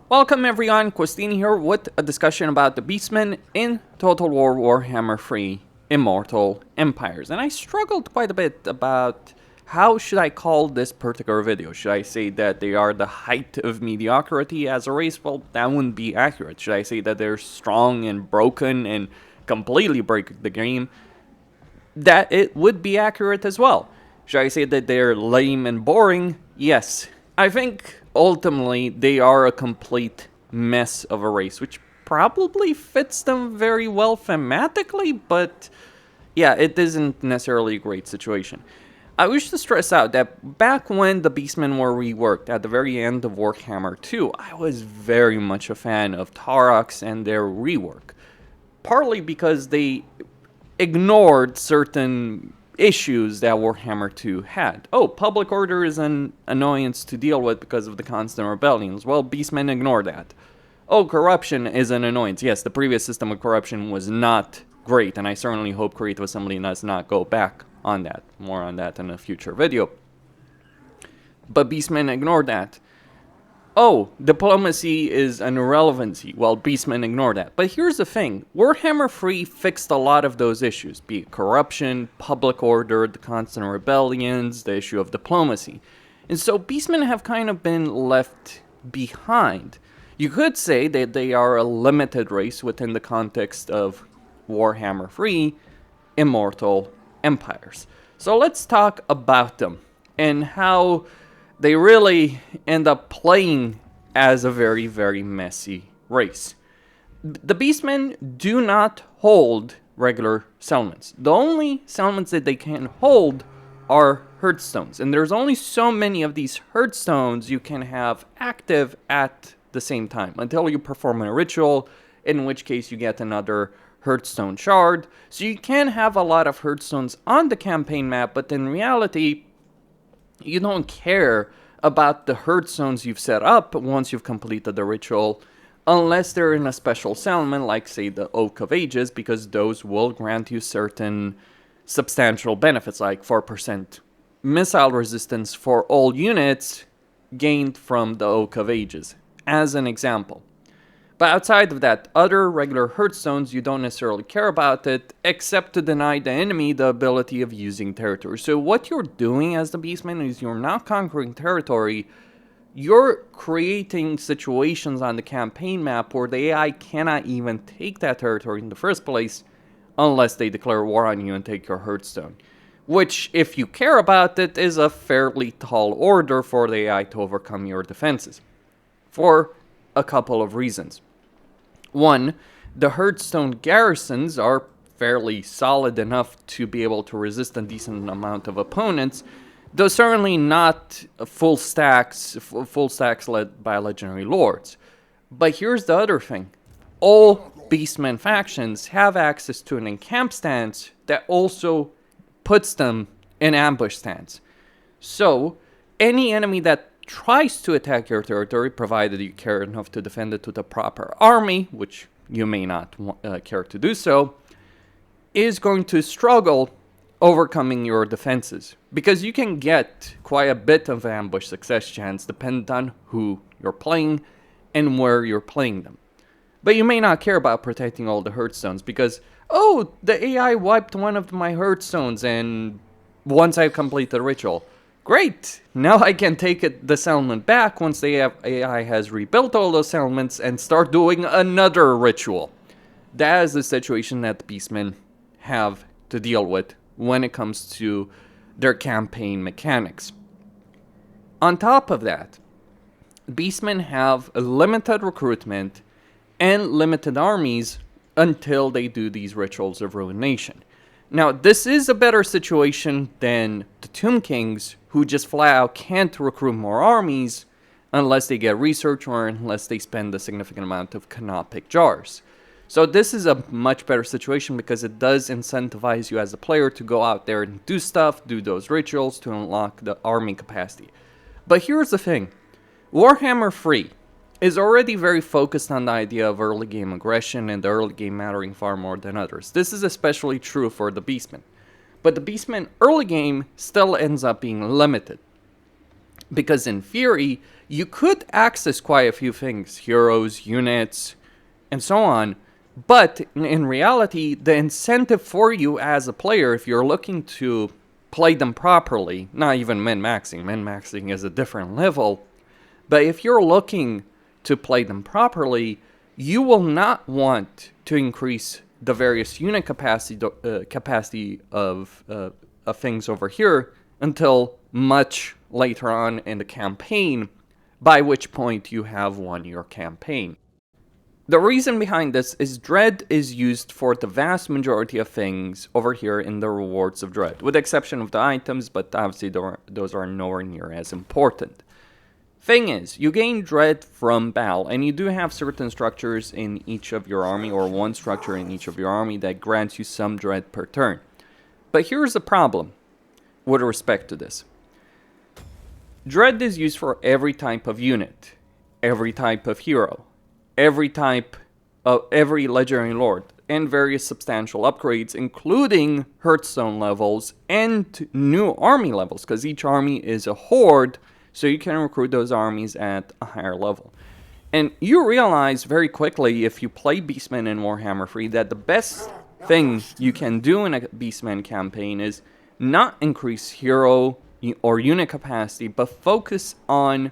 Welcome everyone, Questini here with a discussion about the Beastmen in Total War Warhammer 3 Immortal Empires. And I struggled quite a bit about how should I call this particular video. Should I say that they are the height of mediocrity as a race? Well, that wouldn't be accurate. Should I say that they're strong and broken and completely break the game? That it would be accurate as well. Should I say that they're lame and boring? Yes. I think ultimately they are a complete mess of a race, which probably fits them very well thematically, but yeah, it isn't necessarily a great situation. I wish to stress out that back when the Beastmen were reworked at the very end of Warhammer 2, I was very much a fan of Taurox and their rework. Partly because they ignored certain issues that Warhammer 2 had. Oh, public order is an annoyance to deal with because of the constant rebellions. Well, Beastmen ignore that. Oh, corruption is an annoyance. Yes, the previous system of corruption was not great, and I certainly hope Creative Assembly does not go back on that. More on that in a future video. But Beastmen ignored that. Oh, diplomacy is an irrelevancy. Well, Beastmen ignore that. But here's the thing. Warhammer 3 fixed a lot of those issues, be it corruption, public order, the constant rebellions, the issue of diplomacy. And so Beastmen have kind of been left behind. You could say that they are a limited race within the context of Warhammer 3 Immortal Empires. So let's talk about them and how they really end up playing as a very, very messy race. The Beastmen do not hold regular settlements. The only settlements that they can hold are hearthstones. And there's only so many of these hearthstones you can have active at the same time until you perform a ritual, in which case you get another hearthstone shard. So you can have a lot of hearthstones on the campaign map, but in reality, you don't care about the hearthstones you've set up once you've completed the ritual, unless they're in a special settlement, like say the Oak of Ages, because those will grant you certain substantial benefits, like 4% missile resistance for all units gained from the Oak of Ages, as an example. But outside of that, other regular hearthstones, you don't necessarily care about it, except to deny the enemy the ability of using territory. So what you're doing as the Beastman is you're not conquering territory, you're creating situations on the campaign map where the AI cannot even take that territory in the first place, unless they declare war on you and take your hearthstone. Which, if you care about it, is a fairly tall order for the AI to overcome your defenses. For a couple of reasons. One, the hearthstone garrisons are fairly solid enough to be able to resist a decent amount of opponents, though certainly not full stacks led by legendary lords. But here's the other thing. All Beastmen factions have access to an encamp stance that also puts them in ambush stance. So, any enemy that tries to attack your territory, provided you care enough to defend it with a proper army, which you may not care to do so, is going to struggle overcoming your defenses. Because you can get quite a bit of ambush success chance depending on who you're playing and where you're playing them. But you may not care about protecting all the hearthstones because, oh, the AI wiped one of my hearthstones and once I've completed the ritual. Great! Now I can take the settlement back once the AI has rebuilt all those settlements and start doing another ritual. That is the situation that the Beastmen have to deal with when it comes to their campaign mechanics. On top of that, Beastmen have a limited recruitment and limited armies until they do these rituals of ruination. Now, this is a better situation than the Tomb Kings, who just flat out can't recruit more armies unless they get research or unless they spend a significant amount of canopic jars. So this is a much better situation because it does incentivize you as a player to go out there and do stuff, do those rituals to unlock the army capacity. But here's the thing. Warhammer 3 is already very focused on the idea of early game aggression and the early game mattering far more than others. This is especially true for the Beastmen. But the Beastmen early game still ends up being limited. Because in theory, you could access quite a few things, heroes, units, and so on. But in reality, the incentive for you as a player, if you're looking to play them properly, not even min-maxing is a different level, but if you're looking to play them properly, you will not want to increase the various unit capacity of things over here until much later on in the campaign, by which point you have won your campaign. The reason behind this is Dread is used for the vast majority of things over here in the rewards of Dread, with the exception of the items, but obviously those are nowhere near as important. Thing is, you gain Dread from battle, and you do have certain structures in each of your army, or one structure in each of your army that grants you some Dread per turn. But here's the problem with respect to this. Dread is used for every type of unit, every type of hero, every type of every legendary lord, and various substantial upgrades, including Hearthstone levels and new army levels, because each army is a horde, so you can recruit those armies at a higher level. And you realize very quickly, if you play Beastmen in Warhammer 3, that the best thing you can do in a Beastmen campaign is not increase hero or unit capacity, but focus on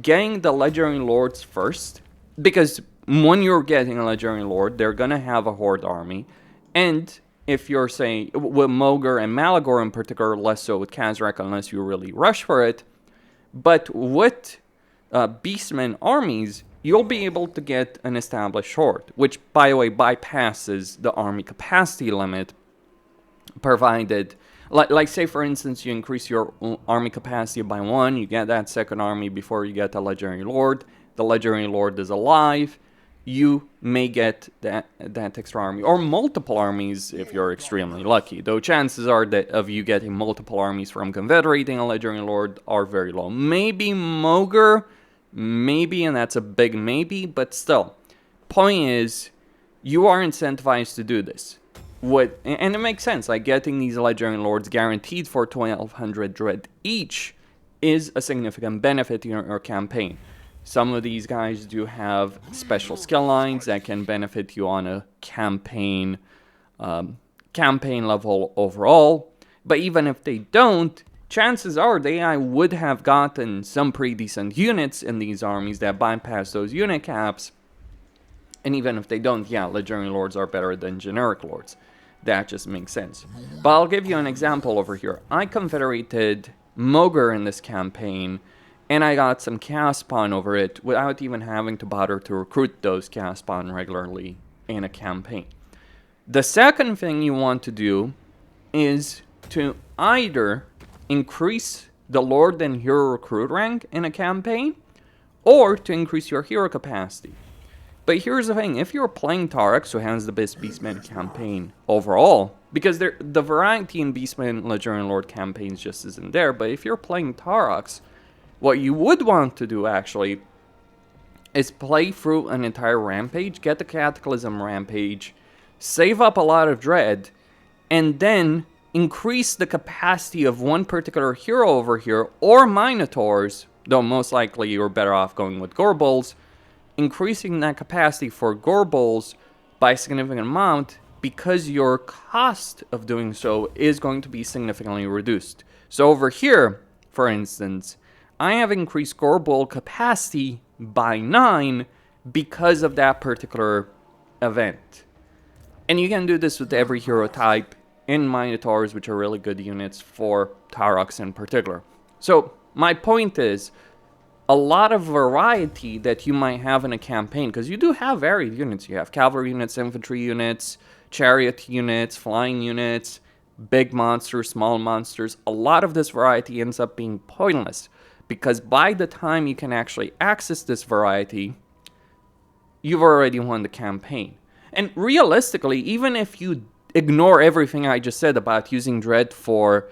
getting the legendary lords first, because when you're getting a legendary lord, they're gonna have a horde army, and if you're saying with Mogr and Malagor in particular, less so with Khazrak unless you really rush for it, but with Beastmen armies, you'll be able to get an established horde, which by the way bypasses the army capacity limit, provided like say for instance you increase your army capacity by 1, you get that second army before you get the legendary lord. The legendary lord is alive, you may get that extra army, or multiple armies if you're extremely lucky, though chances are that of you getting multiple armies from confederating a legendary lord are very low. Maybe Mogr, maybe, and that's a big maybe, but still, point is, you are incentivized to do this. And it makes sense, like getting these legendary lords guaranteed for 1200 Dread each is a significant benefit in your campaign. Some of these guys do have special skill lines that can benefit you on a campaign level overall. But even if they don't, chances are the AI would have gotten some pretty decent units in these armies that bypass those unit caps. And even if they don't, yeah, legendary lords are better than generic lords. That just makes sense. But I'll give you an example over here. I confederated Mogr in this campaign, and I got some Chaos Spawn over it without even having to bother to recruit those Chaos Spawn regularly in a campaign. The second thing you want to do is to either increase the Lord and Hero recruit rank in a campaign, or to increase your hero capacity. But here's the thing, if you're playing Tarax, who has the best Beastmen campaign overall, because the variety in Beastmen Legendary Lord campaigns just isn't there, but if you're playing Tarax, what you would want to do actually is play through an entire rampage, get the Cataclysm rampage, save up a lot of Dread, and then increase the capacity of one particular hero over here, or Minotaurs, though most likely you're better off going with Gorbals, increasing that capacity for Gorbals by a significant amount, because your cost of doing so is going to be significantly reduced. So over here, for instance, I have increased Gorbal capacity by 9 because of that particular event. And you can do this with every hero type in Minotaurs, which are really good units for Tarax in particular. So my point is, a lot of variety that you might have in a campaign, because you do have varied units. You have cavalry units, infantry units, chariot units, flying units, big monsters, small monsters. A lot of this variety ends up being pointless, because by the time you can actually access this variety, you've already won the campaign. And realistically, even if you ignore everything I just said about using Dread for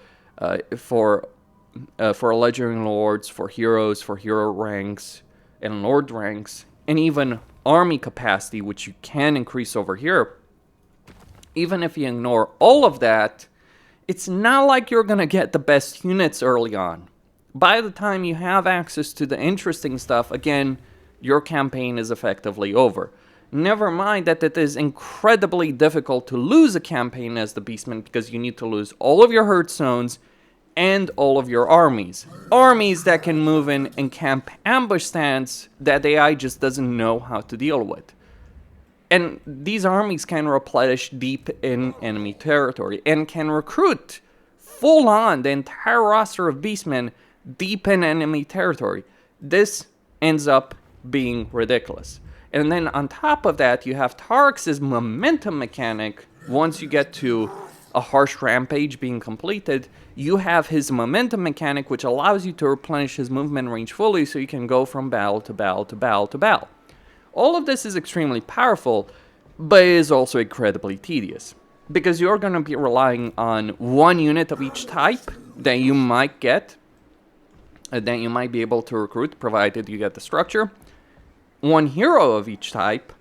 legendary lords, for heroes, for hero ranks, and lord ranks, and even army capacity, which you can increase over here, even if you ignore all of that, it's not like you're gonna get the best units early on. by the time you have access to the interesting stuff, again, your campaign is effectively over. Never mind that it is incredibly difficult to lose a campaign as the Beastman because you need to lose all of your hurt zones and all of your armies. Armies that can move in and camp ambush stands that AI just doesn't know how to deal with. And these armies can replenish deep in enemy territory and can recruit full on the entire roster of Beastmen deep in enemy territory. This ends up being ridiculous. And then on top of that, you have Tarx's momentum mechanic. Once you get to a harsh rampage being completed, you have his momentum mechanic, which allows you to replenish his movement range fully so you can go from battle to battle to battle to battle. All of this is extremely powerful, but it is also incredibly tedious, because you're going to be relying on one unit of each type that you might get, that you might be able to recruit, provided you get the structure, one hero of each type,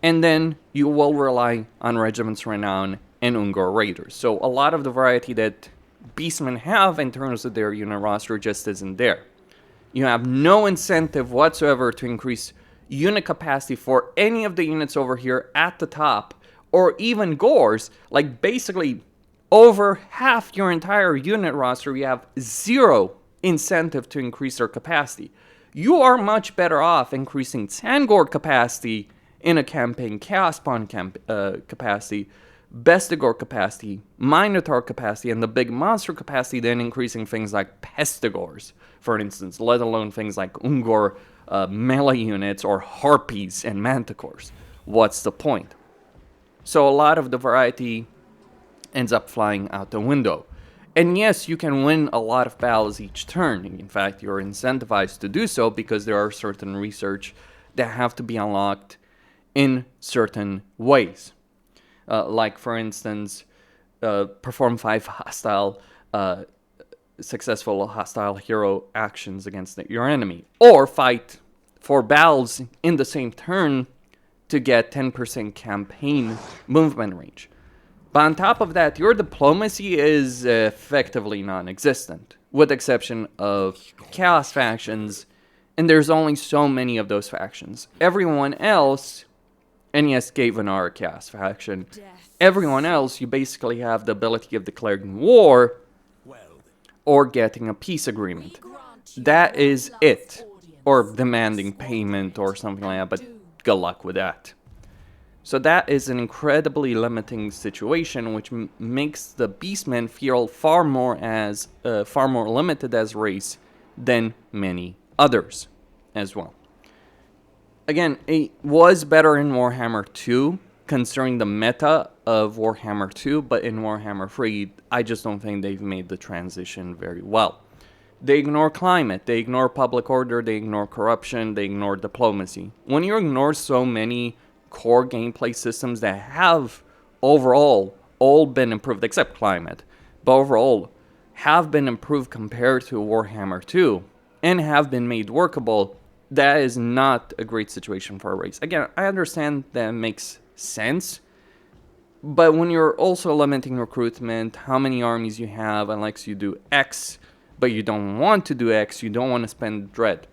and then you will rely on Regiments Renown and Ungor Raiders. So a lot of the variety that Beastmen have in terms of their unit roster just isn't there. You have no incentive whatsoever to increase unit capacity for any of the units over here at the top, or even Gors. Like, basically, over half your entire unit roster, you have zero incentive to increase their capacity. You are much better off increasing Tangor capacity in a campaign, Chaos Spawn capacity, Bestigor capacity, Minotaur capacity, and the big monster capacity than increasing things like Pestigors, for instance, let alone things like Ungor melee units or Harpies and Manticores. What's the point? So a lot of the variety ends up flying out the window. And yes, you can win a lot of battles each turn. In fact, you're incentivized to do so because there are certain research that have to be unlocked in certain ways. Like, for instance, perform 5 successful hostile hero actions against your enemy. Or fight 4 battles in the same turn to get 10% campaign movement range. But on top of that, your diplomacy is effectively non-existent, with the exception of Chaos factions, and there's only so many of those factions. Everyone else, and yes, Gavenar, a Chaos faction, everyone else, you basically have the ability of declaring war or getting a peace agreement. That is it. Or demanding payment or something like that, but good luck with that. So that is an incredibly limiting situation, which makes the Beastmen feel far more limited as race than many others as well. Again, it was better in Warhammer 2, considering the meta of Warhammer 2, but in Warhammer 3, I just don't think they've made the transition very well. They ignore climate, they ignore public order, they ignore corruption, they ignore diplomacy. When you ignore so many core gameplay systems that have overall all been improved, except climate, but overall have been improved compared to Warhammer 2 and have been made workable, that is not a great situation for a race. Again, I understand that makes sense, but when you're also limiting recruitment, how many armies you have, unless you do X, but you don't want to do X, you don't want to spend Dread.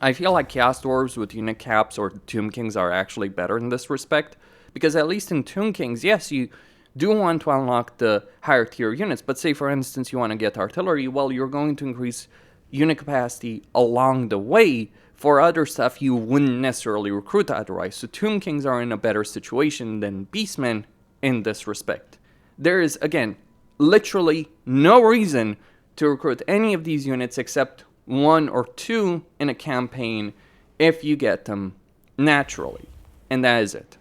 I feel like Chaos Dwarves with unit caps or Tomb Kings are actually better in this respect, because at least in Tomb Kings, yes, you do want to unlock the higher tier units, but say for instance you want to get artillery, well, you're going to increase unit capacity along the way for other stuff you wouldn't necessarily recruit otherwise. So Tomb Kings are in a better situation than Beastmen in this respect. There is, again, literally no reason to recruit any of these units except 1 or 2 in a campaign if you get them naturally. And that is it.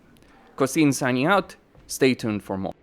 Costin signing out. Stay tuned for more.